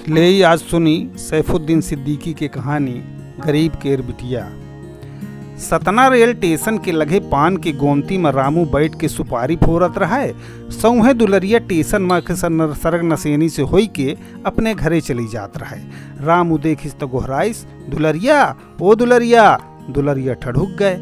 ले आज सुनी सैफुद्दीन सिद्दीकी की कहानी गरीब केर बिटिया। सतना रेल स्टेशन के लगे पान के गोमती में रामू बैठ के सुपारी फोरत रहा है। सौहे दुलरिया स्टेशन में सरग नसेनी से होई के अपने घरे चली जात रहा है। रामू देखिस तो गोहराइस, दुलरिया ओ दुलरिया। दुलरिया ठड़ुक गए।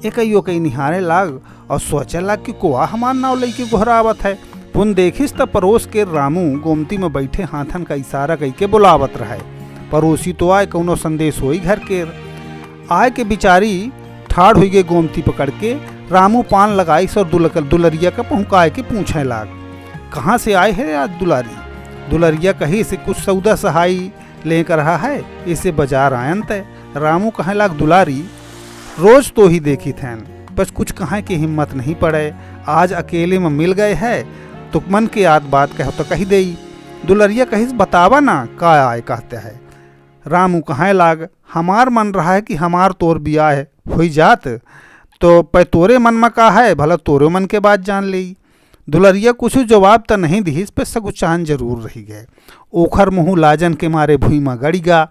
एक निहारे लाग और सोचे लाग कि कोआ हमार नाव लई गोहरावत है। पुन देखिस त परोस के रामू गोमती में बैठे हाथन का इशारा कई के बुलावत रहे। पड़ोसी तो आए कौनो संदेश होई घर के आए के बिचारी ठाड़ हुई गई गोमती पकड़ के। रामू पान लगाइस और दुलरिया का पहुँकाए के पूछे लाग, कहाँ से आए है आज दुलारी। दुलरिया कही से कुछ सौदा सहाई लेकर रहा है, इसे बाजार आयन तय। रामू कहे लाग, दुलारी रोज तो ही देखी थैन, बस कुछ कहे की हिम्मत नहीं पड़े। आज अकेले में मिल गए है तो मन के याद बात कहो तो कही दई। दुलरिया कहिस, बतावा ना का आए कहते है। रामू कहे लाग, हमार मन रहा है कि हमार तोर बियाह हुई जात तो पे तोरे मन में का है, भला तोरे मन के बात जान ली। दुलरिया कुछ जवाब तो नहीं दी, इस पे सगुचान जरूर रही गए। ओखर मुँह लाजन के मारे भूई में गड़ी गा।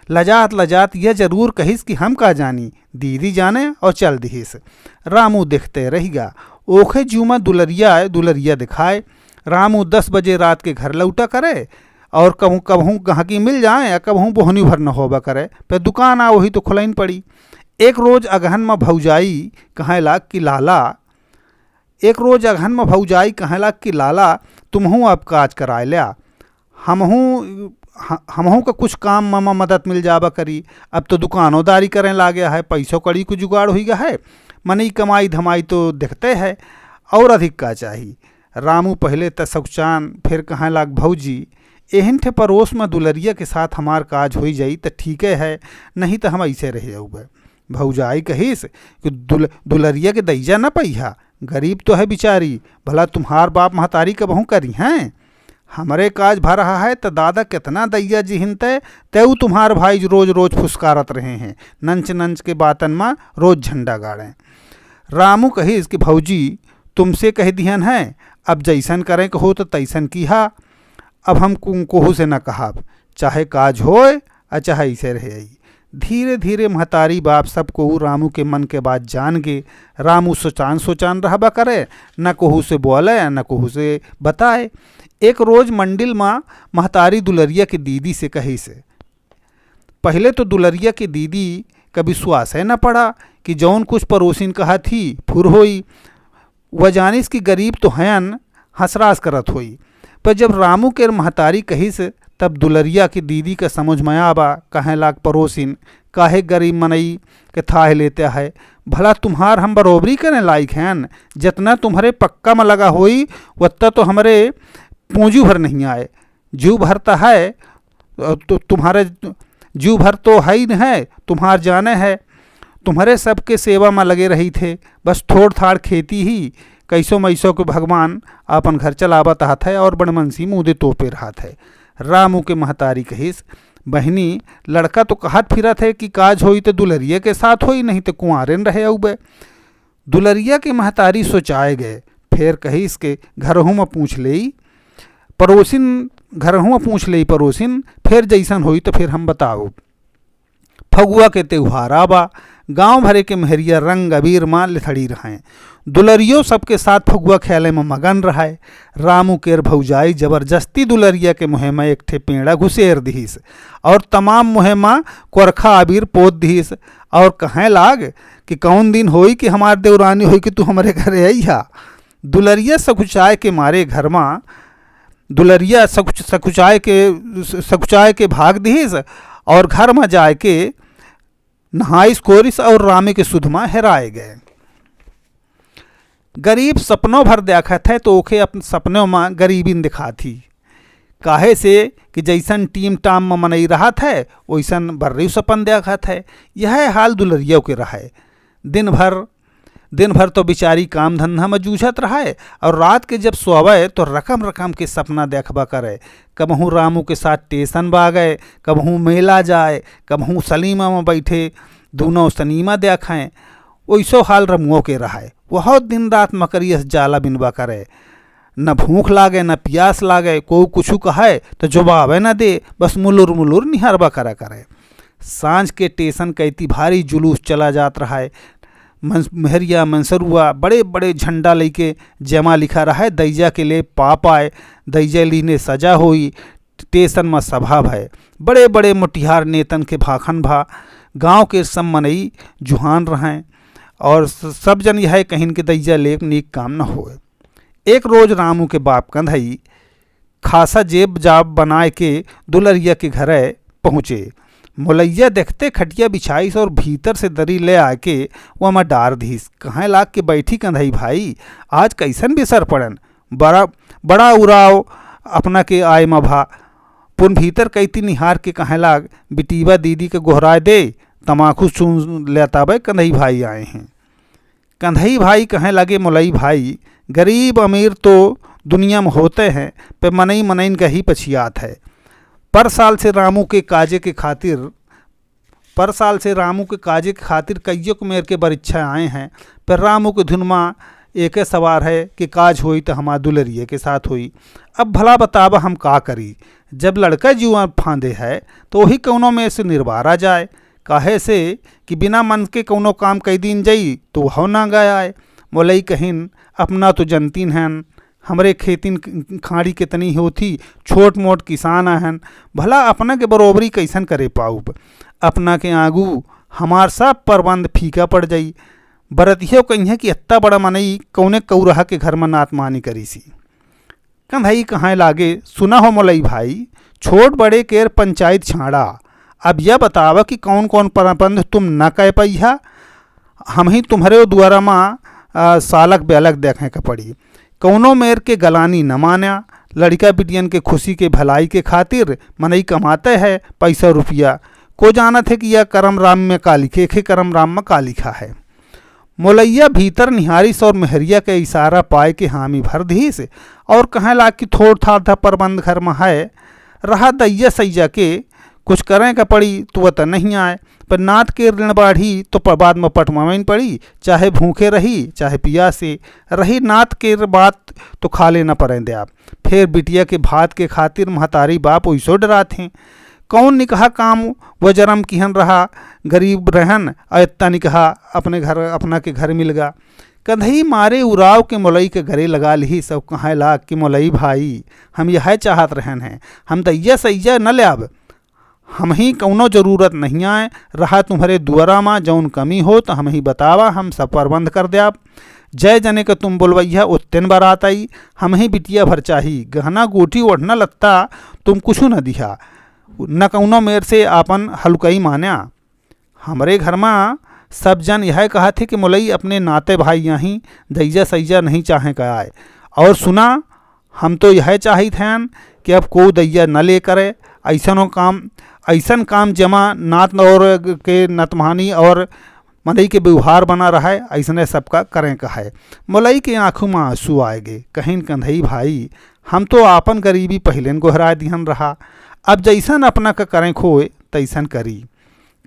लजात लजात यह जरूर कहिस कि हम का जानी, दीदी जाने और चल दिहिस। रामू देखते रहीगा। ओखे जुमा दुलरिया दिखाए। रामू 10 बजे रात के घर लौटा करे और कबहू गहकी मिल जाए या कबहू बोहनी भर न होबा करे। पे दुकान आ वही तो खुलैन पड़ी। एक रोज अगहन में भौजाई कहे लाग कि लाला तुमहू अब काज कराए लिया, हमहू का कुछ काम मामा मदद मिल जाबा करी। अब तो दुकानोदारी करें ला गया है, पैसों कड़ी को जुगाड़ हो गया है, मनी कमाई धमाई तो देखते हैं और अधिक का चाहिए। रामू पहले त सकुचान फिर कहाँ लाग, भौजी एहन ठे पड़ोस में दुलरिया के साथ हमार काज हो जाई तो ठीक है, नहीं तो हम ऐसे रह जाऊँगे। भौजाई कहिस कि दुलरिया के दैजा न पैहा, गरीब तो है बिचारी, भला तुम्हार बाप महतारी कबहू करी हैं। हमारे काज भर रहा है तो दादा कितना दैया जिहिनते तेऊ तुम्हार भाई रोज रोज फुसकारत रहे हैं, नंच नंच के बातन में रोज झंडा गाड़ें। रामू कहिस कि भौजी तुमसे कह दिहन है, अब जैसन करें कहो तो तैसन किहा। अब हम कोहू से न कहब, चाहे काज होए और चाहे ऐसे रहे। धीरे धीरे महतारी बाप सब कोहू रामू के मन के बात जान गे। रामू सोचान रहबा करे, न कोहू से बोले न कोहू से बताए। एक रोज मंडिल माँ महतारी दुलरिया की दीदी से कही से। पहले तो दुलरिया की दीदी का विश्वास है न पड़ा कि जौन कुछ पड़ोसिन कहा थी फुर होई। वह जानिस कि गरीब तो हयन, हंसरास करत होई। पर जब रामू के महतारी कहिस तब दुलरिया की दीदी का समझ में आबा। कहे लाग, पड़ोसिन काहे गरीब मनई के थाह लेते है, भला तुम्हार हम बरोबरी करने लायक हैं। जितना तुम्हारे पक्का में लगा होई उतना तो हमारे पूंजी भर नहीं आए। जू भरता है तो तुम्हारे जू भर तो है ही है, तुम्हार जाने है। तुम्हारे सबके सेवा में लगे रही थे, बस थोड़ थाड़ खेती ही कैसो मैसो के भगवान अपन घर चलावत हाथ है और बड़मनसी मुँह तोपे रहा है। रामू के महतारी कहिस, बहनी लड़का तो कहत फिरत है कि काज होई तो दुलरिया के साथ होई, नहीं तो कुंवारेन रहे उबे। दुलरिया के महतारी सोचाए गए। फिर कहिस के घरहू में पूछ ले पड़ोसिन, फिर जैसन होई तो फिर हम बताओ। फगुआ के त्योहार आबा, गांव भरे के मेहरिया रंग अबीर मां लिथड़ी रहें। दुलरियो सबके साथ फगुआ खेले में मगन रहे। रामू केर भौजाई जबरदस्ती दुलरिया के मुँह में एक ठे पेड़ा घुसेर दिहिस और तमाम मुँह में कोरखा अबीर पोत दिहिस और कहें लाग कि कौन दिन होई कि हमार देवरानी होई कि तू हमारे घरे अइहा। दुलरिया सकुचाए के मारे घर में दुलरिया सकुचाए के भाग दिहिस और घर में जाए के नहाइस कोरिस और रामे के सुध में हेराए गए। गरीब सपनों भर देखत है तो ओखे अपने सपनों में गरीबीन दिखा थी। काहे से कि जैसन टीम टाम में मनई रहा है वैसन बर्री सपन देखत है। यह हाल दुलरियों के रहा है। दिन भर तो बिचारी काम धंधा में जूझत रहा है और रात के जब सोवे तो रकम रकम के सपना देखबा करे। कबहू रामू के साथ स्टेशन बा गए, कबहू मेला जाए, कबहू सलीमा में बैठे दोनों सनीमा देखें। वैसो हाल रमुओं के रहा है। बहुत दिन रात मकरियस जाला बिनबा करे। न भूख लागे न प्यास लागे, कोई कुछ कहे तो जवाब न दे, बस मुलुर मुलुर निहारबा करा करे। सांझ के टेशन कहती भारी जुलूस चला जात रहा है। मेहरिया मंसरुआ बड़े बड़े झंडा लेके जमा लिखा रहा है, दैजा के लिए पाप आए, दैजा लीने सजा हुई, टेशन में सभा भय। बड़े बड़े मोटिहार नेतन के भाखन भा, गांव के सब मनई जुहान रहें और सब जन यह कहीं के दैजा ले नीक काम न होए। एक रोज रामू के बाप कंधई खासा जेब जाब बनाए के दुलरिया के घरे पहुँचे। मोलैया देखते खटिया बिछाईस और भीतर से दरी ले आके वह मैं डार दीस। कहाँ लाग के बैठी कंधई भाई, आज कैसन बेसर पड़न, बड़ा उड़ाव अपना के आय मभा। पुन भीतर कैती निहार के कहाँ लाग, बिटीबा दीदी के गोहराए दे, तमाकू सुन लेता भाई कंधई भाई आए हैं। कंधई भाई कहें लगे, मोलई भाई गरीब अमीर तो दुनिया में होते हैं, पे मनई मनईन का ही पछियात है। पर साल से रामू के काजे के खातिर कईयों को मेर के बरिच्छा आए हैं, पर रामू के धुनमा एक सवार है कि काज होई तो हमार दुलरिए के साथ हुई। अब भला बतावा हम का करी, जब लड़का जुआ फांदे है तो वही कौनों में से निर्वारा जाए। काहे से कि बिना मन के कौनो काम कई दिन जाई तो हो ना गया। मोलई कहिन, अपना तो जनतीन हैं, हमरे खेतिन खाड़ी कितनी होती, छोट मोट किसान हैं, भला अपना के बरोबरी कैसन करे पाऊब। अपना के आगू हमार सब प्रबंध फीका पड़ जाई। बरतियों कहीं कि इतना बड़ा मनई कौने कौरहा के घर में नातमानी करी सी। कंधई कहाँ लागे, सुना हो मोलई भाई, छोट बड़े केर पंचायत छाड़ा। अब यह बतावा कि कौन कौन प्रबंध तुम न कह पैहा, हम ही तुम्हारे द्वारा माँ सालक बेलक देखें का पड़ी। कौनों मेर के गलानी न माना, लड़का बिटियन के खुशी के भलाई के खातिर मनई कमाते है पैसा रुपया। को जाना थे कि यह करम राम में का लिखे, करम राम में का लिखा है। मोलैया भीतर निहारिस और मेहरिया के इशारा पाए के हामी भर दीस और कहें लाग कि थोड़ था प्रबंध घर में है, रहा दैया सैया के कुछ करें का पड़ी तो वह नहीं आए। पर नात के ऋण बाढ़ी तो बाद में पटमाइन पड़ी, चाहे भूखे रही चाहे पियासे रही, नात के बात तो खा लेना पड़े दे आप। फिर बिटिया के भात के खातिर महतारी बाप वैसो डरा थे। कौन निकहा काम वह जरम किहन रहा, गरीब रहन इतना निकहा अपना के घर मिल गा। कंधई मारे उराव के मोलई के घरे लगा ली। सब कहाँ लाग कि मोलई भाई हम यह चाहत रहन हैं, हम दैया सैया न ले आब, हम ही कौनो जरूरत नहीं आए। रहा तुम्हारे दुआरा माँ जौन कमी हो तो हम ही बतावा, हम सब प्रबंध कर दे आप। जय जने का तुम बोलवैया उतन बारात आई, हम ही बिटिया भर चाही, गहना गोटी ओढ़ना लगता तुम कुछ न दिया, न कौनो मेर से आपन हलुकई मान्या। हमरे घर में सब जन यह कहा थे कि मोलई अपने नाते भाई यहीं दैजा सैया नहीं चाहे का आए। और सुना, हम तो यह चाहिए थे कि अब को दैया न ले करे, ऐसन काम जमा नात और के नतमानी और मनई के व्यवहार बना रहा है, ऐसने सबका करें का है। मोलई के आँखों में आंसू आएगे। कहीं कंधई भाई हम तो आपन गरीबी पहले गोहरा दिहन रहा, अब जैसन अपना का करें खोए तैसन करी।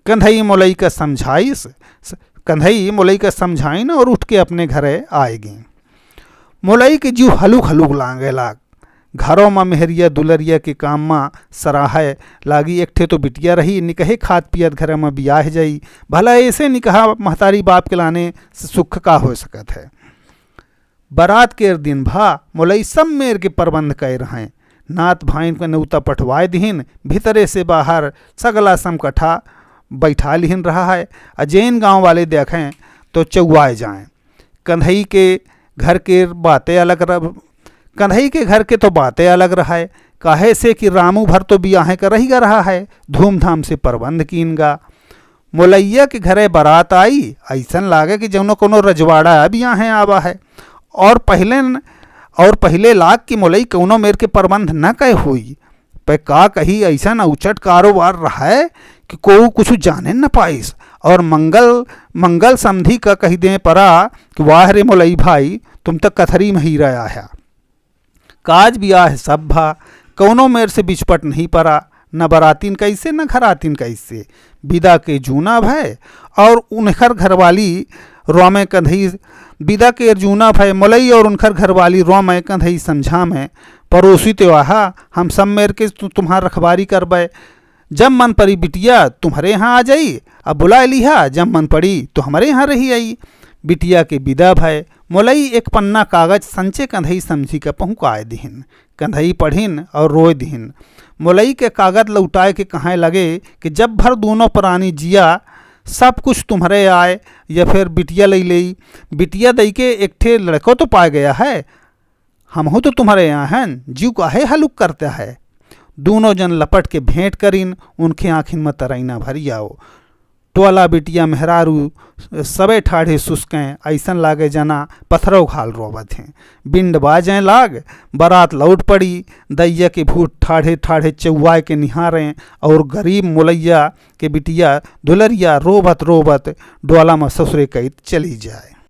कंधई मोलई का समझाइन और उठ के अपने घरे आएगी। मोलई के जीव हलुक हलुक लागे लाग। घरों में मेहरिया दुलरिया के काम में सराहे लागी। एक ठे तो बिटिया रही, निकहे खात पियत घर में बियाह जाई, भला ऐसे निकहा महतारी बाप के लाने से सुख का हो सकत है। बारात के दिन भा मोलई सब मेर के प्रबंध कर रहे, नात भाइन के नौता पठवाए दिहिन, भीतरे से बाहर सगला समकठा बैठा लिहिन रहा है। अजैन गांव वाले देखें तो चौआए जाएं। कंधई के घर के बातें अलग रहा है। काहे से कि रामू भर तो बियाह कर रही रहा है, धूमधाम से प्रबंध कीनगा। मोलैया के घरे बारात आई, ऐसन लागे कि जौनो कोनो रजवाड़ा बियाह आवा है। और पहले लाग कि मोलई कौनो मेर के प्रबंध न कह हुई, पे का कही ऐसा उचट कारोबार रहा है कि को कुछ जाने न पाइस। और मंगल समधी का कही दे परा कि वाह रे मोलई भाई तुम तक कथरी में ही रहा है। काज बियाह सब भा, कौनो मेर से बिचपट नहीं पड़ा, न बरातीन कैसे न घरातीन कैसे। विदा के जूना भय और उनखर घरवाली रोमे कंधई विदा के अर्जुना भय मोलई और उनकर घरवाली रो मैं कंधई समझा में पड़ोसी तो आहा हम सब मेर के तुम्हार रखवारी करबै। जब मन पड़ी बिटिया तुम्हारे यहाँ आ जाई, अब बुला लिहा, जब मन पड़ी तो हमारे यहाँ रही आई। बिटिया के विदा भय मोलई एक पन्ना कागज संचे कंधई समझी के पहुँचाए दिहिन। कंधई पढ़िन और रोए दिहिन। मोलई के कागज लौटाए के कहाँ लगे कि जब भर दोनों प्राणी जिया सब कुछ तुम्हारे आए, या फिर बिटिया ले ली। बिटिया दई के एक ठे लड़को तो पा गया है, हम हो तो तुम्हारे यहाँ हैं, जीव काहे हलुक करता है। दोनों जन लपट के भेंट करीन, उनके आँखिन में तरैना भरी आओ। टोला बिटिया मेहरारू सबे ठाढ़े सुस्कें, ऐसन लागे जना पत्थरों खाल रोबत हैं। बिंड बाजें लाग बारात लौट पड़ी। दैया के भूत ठाढ़े ठाढ़े चौवाए के निहारें, और गरीब मुलैया के बिटिया दुलरिया रोबत रोबत डोला में ससुरे कैद चली जाए।